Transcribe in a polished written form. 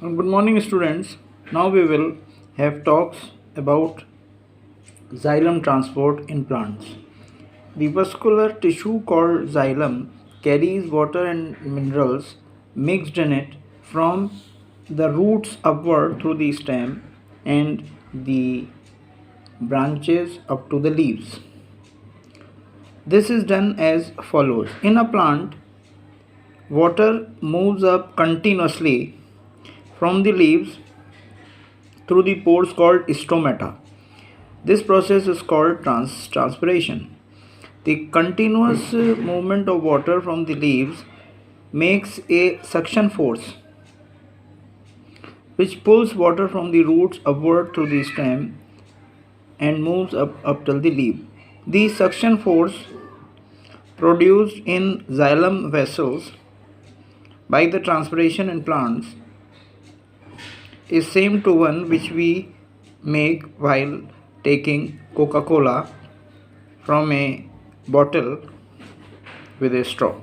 Good morning, students. Now we will have talks about xylem transport in plants. The vascular tissue called xylem carries water and minerals mixed in it from the roots upward through the stem and the branches up to the leaves. This is done as follows. In a plant, water moves up continuously from the leaves through the pores called stomata. This process is called transpiration. The continuous movement of water from the leaves makes a suction force which pulls water from the roots upward through the stem and moves up till the leaf. The suction force produced in xylem vessels by the transpiration in plants is same to one which we make while taking Coca-Cola from a bottle with a straw.